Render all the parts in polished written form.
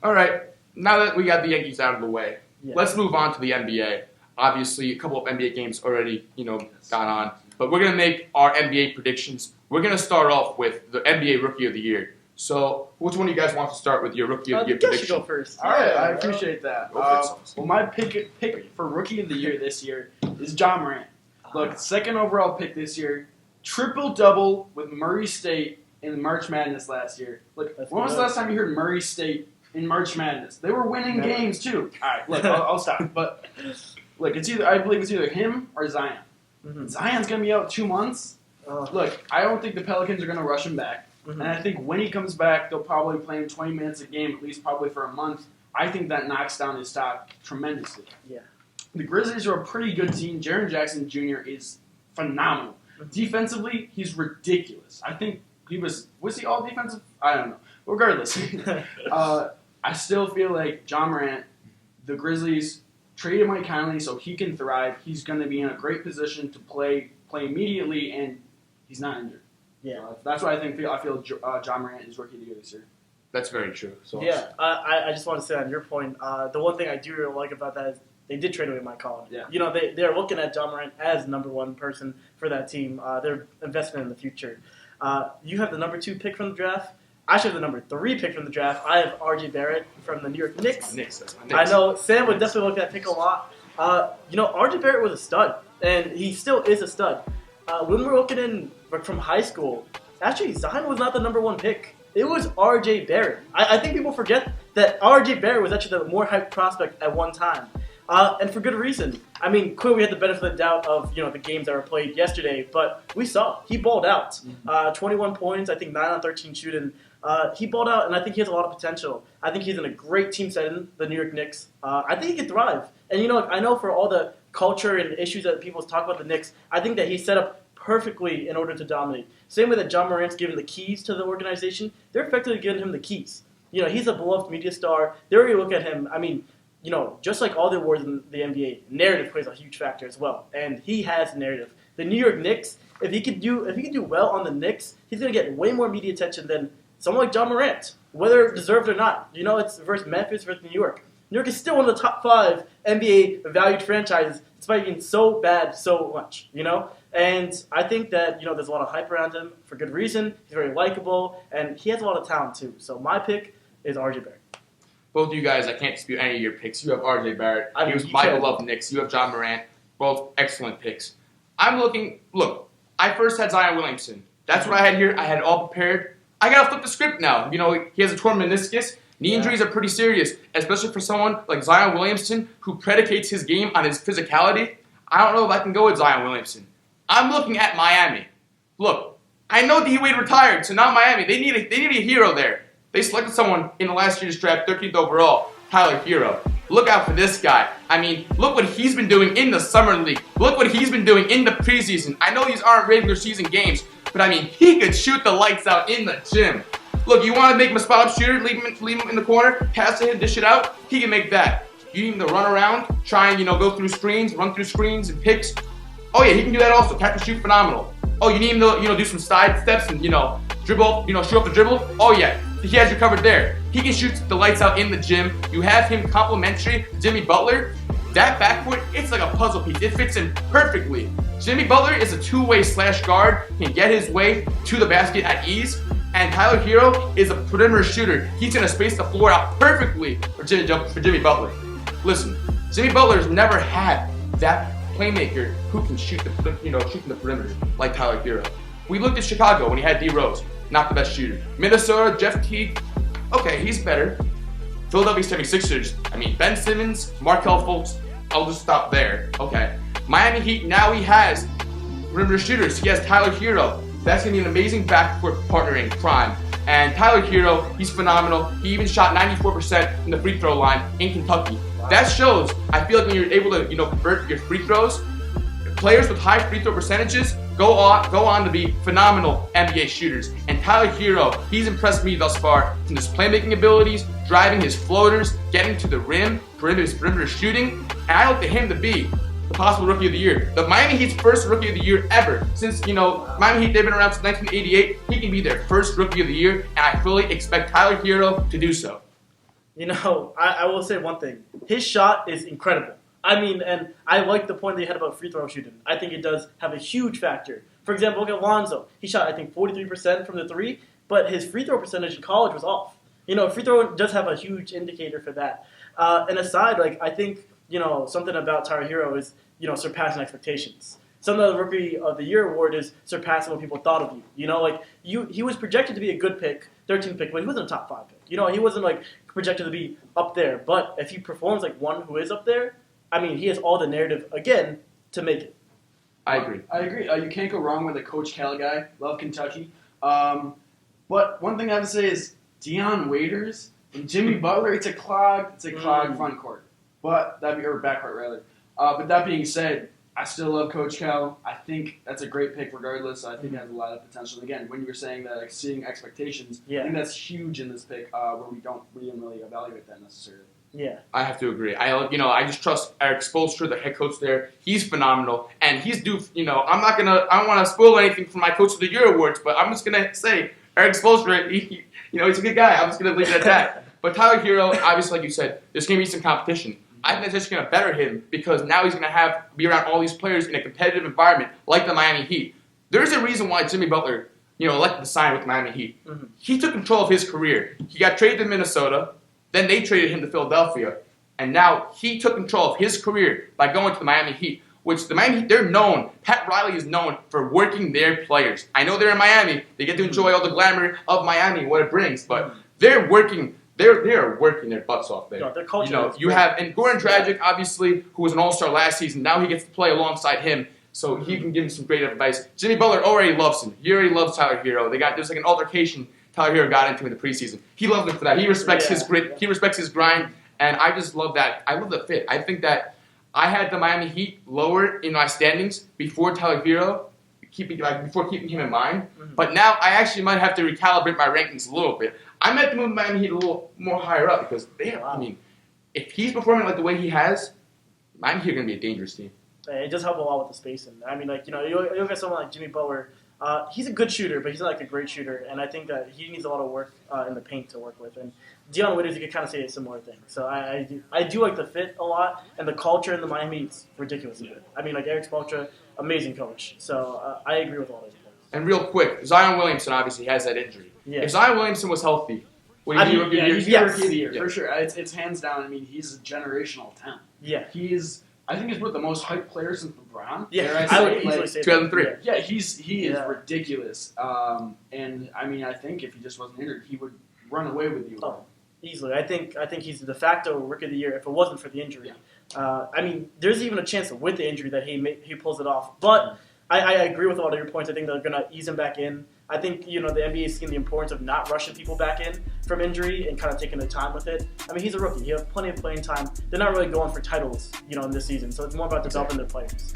All right, now that we got the Yankees out of the way, let's move on to the NBA. Obviously, a couple of NBA games already, gone on. But we're going to make our NBA predictions. We're going to start off with the NBA Rookie of the Year. So, which one of you guys wants to start with your Rookie of the Year prediction? You go first. All right, I appreciate that. Well, my pick for Rookie of the Year this year is Ja Morant. Look, second overall pick this year, triple-double with Murray State in March Madness last year. Look, when was the last time you heard Murray State in March Madness? They were winning games, too. All right, look, I'll stop. But, look, I believe it's either him or Zion. Mm-hmm. Zion's going to be out 2 months. Look, I don't think the Pelicans are going to rush him back. Mm-hmm. And I think when he comes back, they'll probably play him 20 minutes a game, at least probably for a month. I think that knocks down his stock tremendously. Yeah. The Grizzlies are a pretty good team. Jaren Jackson Jr. is phenomenal. Mm-hmm. Defensively, he's ridiculous. I think was he all defensive? I don't know. Regardless, I still feel like Ja Morant, the Grizzlies traded Mike Conley so he can thrive. He's going to be in a great position to play immediately, and he's not injured. Yeah, that's why I feel Ja Morant is Rookie of the Year this year. That's very true. So yeah, I just want to say on your point, the one thing I do really like about that is they did trade away Mike Conley. Yeah. They're looking at Ja Morant as number one person for that team. They're investing in the future. You have the number 2 pick from the draft. I should have the number 3 pick from the draft. I have R.J. Barrett from the New York Knicks. That's my Knicks. I know Sam would definitely look at that pick a lot. R.J. Barrett was a stud, and he still is a stud. When we're looking from high school, actually Zion was not the number 1 pick. It was R.J. Barrett. I think people forget that R.J. Barrett was actually the more hyped prospect at one time. And for good reason. I mean, clearly we had the benefit of the doubt of the games that were played yesterday, but we saw he balled out. 21 points, I think 9 on 13 shooting. He balled out, and I think he has a lot of potential. I think he's in a great team setting, the New York Knicks. I think he can thrive. And I know for all the culture and issues that people talk about the Knicks, I think that he's set up perfectly in order to dominate. Same way that Ja Morant's given the keys to the organization, they're effectively giving him the keys. He's a beloved media star. They already look at him. I mean, just like all the awards in the NBA, narrative plays a huge factor as well, and he has narrative. The New York Knicks, if he could do well on the Knicks, he's gonna get way more media attention than someone like Ja Morant, whether deserved or not. It's versus Memphis versus New York. New York is still one of the top 5 NBA valued franchises, despite being so bad so much. And I think that there's a lot of hype around him for good reason. He's very likable, and he has a lot of talent too. So my pick is R.J. Barrett. Both of you guys, I can't dispute any of your picks. You have R.J. Barrett. He was my beloved Knicks. You have Ja Morant. Both excellent picks. Look, I first had Zion Williamson. That's what I had here. I had it all prepared. I got to flip the script now. He has a torn meniscus. Knee injuries are pretty serious, especially for someone like Zion Williamson who predicates his game on his physicality. I don't know if I can go with Zion Williamson. I'm looking at Miami. Look, I know D-Wade retired, so now Miami, they need a hero there. They selected someone in the last year's draft, 13th overall, Tyler Herro. Look out for this guy. I mean, look what he's been doing in the Summer League. Look what he's been doing in the preseason. I know these aren't regular season games, but I mean, he could shoot the lights out in the gym. Look, you want to make him a spot-up shooter, leave him in the corner, pass to him, dish it out? He can make that. You need him to run around, try and, go through screens, run through screens and picks. Oh yeah, he can do that also. Catch and shoot, phenomenal. Oh, you need him to, do some side steps and, dribble, show up the dribble? Oh yeah, he has you covered there. He can shoot the lights out in the gym. You have him complimentary to Jimmy Butler. That backcourt, it's like a puzzle piece. It fits in perfectly. Jimmy Butler is a two-way slash guard, can get his way to the basket at ease. And Tyler Herro is a perimeter shooter. He's going to space the floor out perfectly for Jimmy Butler. Listen, Jimmy Butler's never had that playmaker who can shoot from the perimeter like Tyler Herro. We looked at Chicago when he had D Rose, not the best shooter. Minnesota, Jeff Teague, okay, he's better. Philadelphia 76ers, Ben Simmons, Markelle Fultz, I'll just stop there. Okay. Miami Heat, now he has perimeter shooters. He has Tyler Herro. That's going to be an amazing backcourt partner in crime. And Tyler Herro, he's phenomenal. He even shot 94% from the free throw line in Kentucky. Wow. That shows, I feel like when you're able to, convert your free throws, players with high free throw percentages go on to be phenomenal NBA shooters. And Tyler Herro, he's impressed me thus far in his playmaking abilities, driving his floaters, getting to the rim, perimeter shooting. And I look to him to be the possible Rookie of the Year. The Miami Heat's first Rookie of the Year ever. Since, Miami Heat, they've been around since 1988. He can be their first Rookie of the Year, and I fully expect Tyler Herro to do so. I will say one thing. His shot is incredible. I mean, and I like the point that you had about free throw shooting. I think it does have a huge factor. For example, look at Lonzo. He shot, I think, 43% from the three, but his free throw percentage in college was off. Free throw does have a huge indicator for that. And aside, I think, something about Tyler Herro is, surpassing expectations. Some of the Rookie of the Year award is surpassing what people thought of you. He was projected to be a good pick, 13th pick, but he wasn't a top 5 pick. He wasn't projected to be up there. But if he performs like one who is up there, I mean, he has all the narrative again to make it. I agree. You can't go wrong with a Coach Cal guy. Love Kentucky. But one thing I have to say is Dion Waiters and Jimmy Butler. It's a clogged front court. But backcourt rather. But that being said, I still love Coach Cal. I think that's a great pick regardless. I think it has a lot of potential. And again, when you were saying that exceeding expectations, I think that's huge in this pick where we didn't really evaluate that necessarily. Yeah, I have to agree. I just trust Eric Spoelstra, the head coach there. He's phenomenal, and he's due. I don't want to spoil anything from my Coach of the Year awards, but I'm just gonna say Eric Spoelstra. He's a good guy. I'm just gonna leave it at that. But Tyler Herro, obviously, like you said, there's gonna be some competition. I think that's just gonna better him because now he's gonna be around all these players in a competitive environment like the Miami Heat. There's a reason why Jimmy Butler, elected to sign with the Miami Heat. Mm-hmm. He took control of his career. He got traded to Minnesota. Then they traded him to Philadelphia, and now he took control of his career by going to the Miami Heat, which the Miami Heat, they're known, Pat Riley is known for working their players. I know they're in Miami. They get to enjoy all the glamour of Miami and what it brings, but they're working their butts off there. No, their culture you have, and Goran Dragic, obviously, who was an all-star last season, now he gets to play alongside him, so he can give him some great advice. Jimmy Butler already loves him. He already loves Tyler Herro. There's an altercation Tyler Herro got into in the preseason. He loves him for that. He respects his grit. He respects his grind. And I just love that. I love the fit. I think that I had the Miami Heat lower in my standings before Tyler Herro, before keeping him in mind. Mm-hmm. But now I actually might have to recalibrate my rankings a little bit. I might have to move Miami Heat a little more higher up because if he's performing like the way he has, Miami Heat are going to be a dangerous team. It does help a lot with the spacing. I mean, you look at someone like Jimmy Butler. He's a good shooter, but he's not a great shooter, and I think that he needs a lot of work in the paint to work with. And Dion Waiters, you could kind of say a similar thing. So I do like the fit a lot, and the culture in the Miami is ridiculously good. I mean, Eric Spoelstra, amazing coach. So I agree with all those points. And real quick, Zion Williamson obviously has that injury. Yeah. If Zion Williamson was healthy, he's Rookie of the Year for sure. It's hands down. I mean, he's a generational talent. Yeah, I think he's one of the most hyped players since LeBron. Yeah, I would easily say 2003. Yeah, he is ridiculous. And I mean, I think if he just wasn't injured, he would run away with you. Oh, easily. I think he's the de facto Rookie of the Year if it wasn't for the injury. Yeah. I mean, there's even a chance that with the injury that he pulls it off. But I agree with all of your points. I think they're going to ease him back in. I think, the NBA is seeing the importance of not rushing people back in from injury and kind of taking their time with it. I mean, he's a rookie. He has plenty of playing time. They're not really going for titles, in this season. So it's more about developing their players.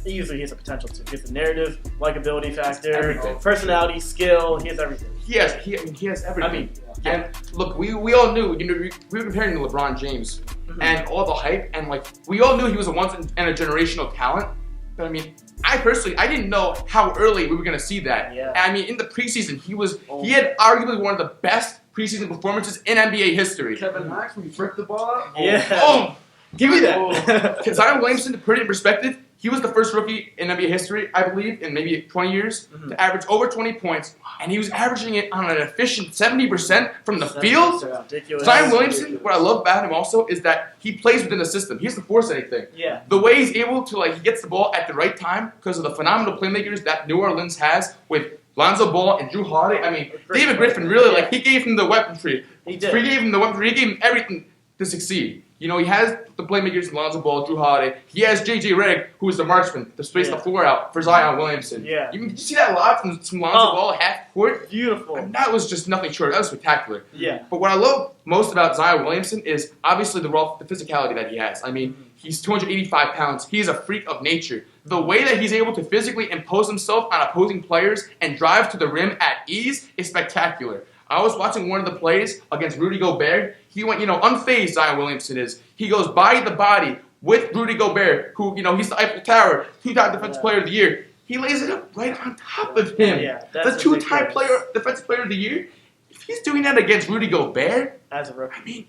Easily he has a potential to. He has the narrative, likability factor, personality, skill. He has everything. He has everything. I mean, and look, we all knew, we were comparing to LeBron James and all the hype, and we all knew he was a once-in-a-generational talent. But I mean, I didn't know how early we were going to see that. Yeah. And I mean, in the preseason, he had arguably one of the best preseason performances in NBA history. Kevin Knox, when he fricked the ball out? Yeah. Give me that. Zion Williamson, to put it in perspective, he was the first rookie in NBA history, I believe, in maybe 20 years, to average over 20 points. And he was averaging it on an efficient 70% from the field. Ridiculous. Zion Williamson, what I love about him also is that he plays within the system. He doesn't force anything. Yeah. The way he's able to, he gets the ball at the right time because of the phenomenal playmakers that New Orleans has with Lonzo Ball and Drew Holiday. I mean, David Griffin really, he gave him the weaponry. He did. He gave him the weaponry. He gave him everything to succeed. He has the playmakers, Lonzo Ball, Drew Holiday. He has J.J. Redick, who is the marksman, to space the floor out for Zion Williamson. Yeah. Did you see that live from Lonzo Ball at half court? Beautiful. And that was just nothing short. That was spectacular. Yeah. But what I love most about Zion Williamson is obviously the physicality that he has. I mean, he's 285 pounds. He's a freak of nature. The way that he's able to physically impose himself on opposing players and drive to the rim at ease is spectacular. I was watching one of the plays against Rudy Gobert. He went, unfazed Zion Williamson is. He goes body to body with Rudy Gobert, who, he's the Eiffel Tower, two-time Defensive Player of the Year. He lays it up right on top of him. Yeah, the two-time Defensive Player of the Year. If he's doing that against Rudy Gobert. As a rookie, I mean,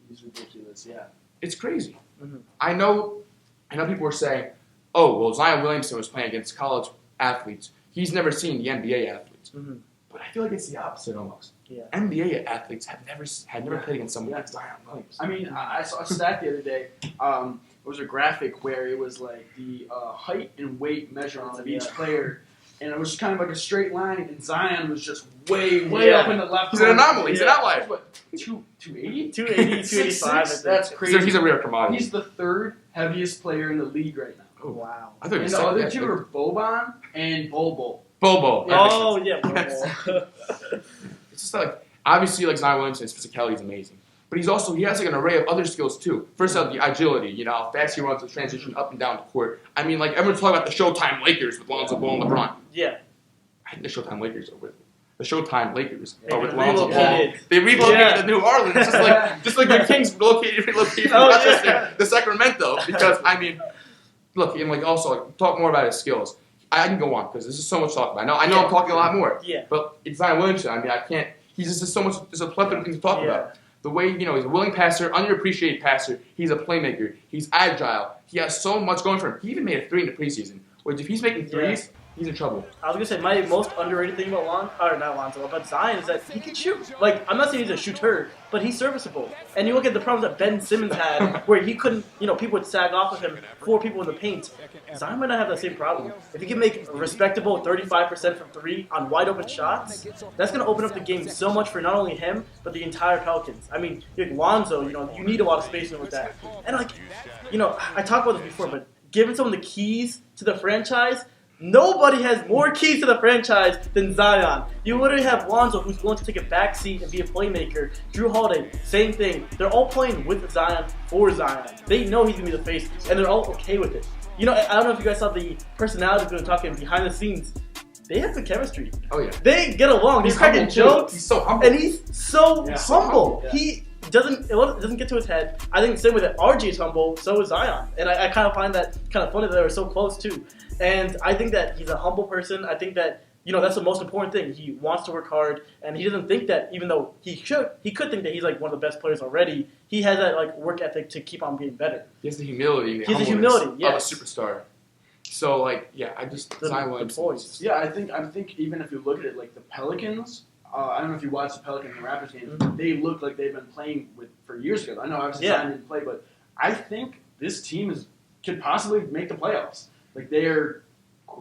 He's ridiculous. Yeah. it's crazy. Mm-hmm. I know people were saying, "Oh, well, Zion Williamson was playing against college athletes. He's never seen the NBA athletes." Mm-hmm. But I feel like it's the opposite almost. Yeah. NBA athletes had never played against someone like Zion Williamson. I mean, I saw a stat the other day. It was a graphic where it was like the height and weight measurements of each player, and it was just kind of like a straight line. And Zion was just way up in the left. He's an anomaly. He's an outlier. What, 280? 280, 285. That's crazy. So he's a rare commodity. He's the third heaviest player in the league right now. Oh, wow. I thought he And was the second. other two are Boban and Bobo. Bobo. Yeah. Oh, yeah. It's just like, obviously, like Zion Williamson, his physicality is amazing. But he has like an array of other skills too. First of all, the agility, how fast he runs the transition up and down the court. I mean, like everyone's talking about the Showtime Lakers with Lonzo Ball and LeBron. Yeah. I think the Showtime Lakers are with the Showtime Lakers They are with Lonzo Ball. relocated. They relocated to New Orleans, just like the Kings relocated Rochester to Sacramento. Because I mean, look, and like also like, talk more about his skills. I can go on because there's just so much to talk about. I know I'm talking a lot more. Yeah. But it's Zion Williamson. I mean, I can't. He's just so much. There's a plethora of things to talk about. The way, he's a willing passer, underappreciated passer. He's a playmaker. He's agile. He has so much going for him. He even made a 3 in the preseason. Which, if he's making threes, he's in trouble. I was going to say, my most underrated thing about Zion is that he can shoot. Like, I'm not saying he's a shooter, but he's serviceable. And you look at the problems that Ben Simmons had, where he couldn't, people would sag off of him, 4 people in the paint. Zion might not have that same problem. If he can make a respectable 35% from 3 on wide open shots, that's going to open up the game so much for not only him, but the entire Pelicans. I mean, Lonzo, you need a lot of spacing with that. And I talked about this before, but giving someone the keys to the franchise, nobody has more keys to the franchise than Zion. You literally have Lonzo, who's willing to take a back seat and be a playmaker. Drew Holiday, same thing. They're all playing with Zion for Zion. They know he's going to be the face, and they're all okay with it. I don't know if you guys saw the personalities we were talking behind the scenes. They have good chemistry. Oh, yeah. They get along. He's cracking jokes. He's so humble. And he's so humble. Yeah. He doesn't get to his head. I think the same way that RJ is humble, so is Zion. And I kind of find that kind of funny that they were so close, too. And I think that he's a humble person. I think that, that's the most important thing. He wants to work hard, and he doesn't think that, even though he could think that he's like one of the best players already, he has that like work ethic to keep on getting better. He has the humility and the yes. humbleness of a superstar. So, Zion Williamson. Yeah, I think even if you look at it, like the Pelicans, I don't know if you watched the Pelicans and Raptors games, they look like they've been playing for years ago. I know obviously Zion didn't play, but I think this team could possibly make the playoffs. Like, they are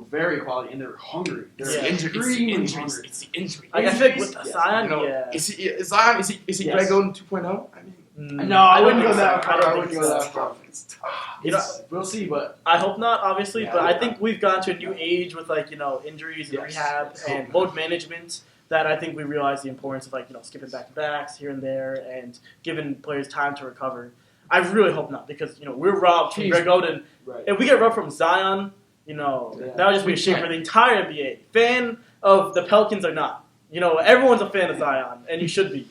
very quality, and they're hungry. They're It's the injury. I think with Zion, Is he Greg Oden 2.0? I mean, no, I wouldn't go that far. We'll see, but I hope not, obviously. But I think we've gone to a new age with injuries and rehab and load management. That I think we realize the importance of skipping back-to-backs here and there and giving players time to recover. I really hope not, because we're robbed from Greg Oden. Right. If we get robbed from Zion, that would just be a shame for the entire NBA. Fan of the Pelicans or not, everyone's a fan of Zion, and you should be.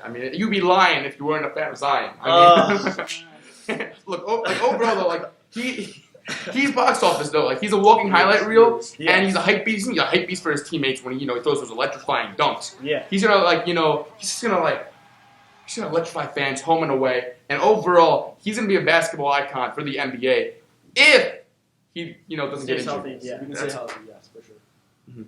I mean, you'd be lying if you weren't a fan of Zion. I mean, look, overall though, he's box office though. He's a walking highlight reel, and he's a hype beast. He's a hype beast for his teammates when he throws those electrifying dunks. Yeah, he's gonna electrify fans home and away. And overall, he's gonna be a basketball icon for the NBA if he doesn't get injured. Healthy, you can stay healthy, yes, for sure. Mm-hmm.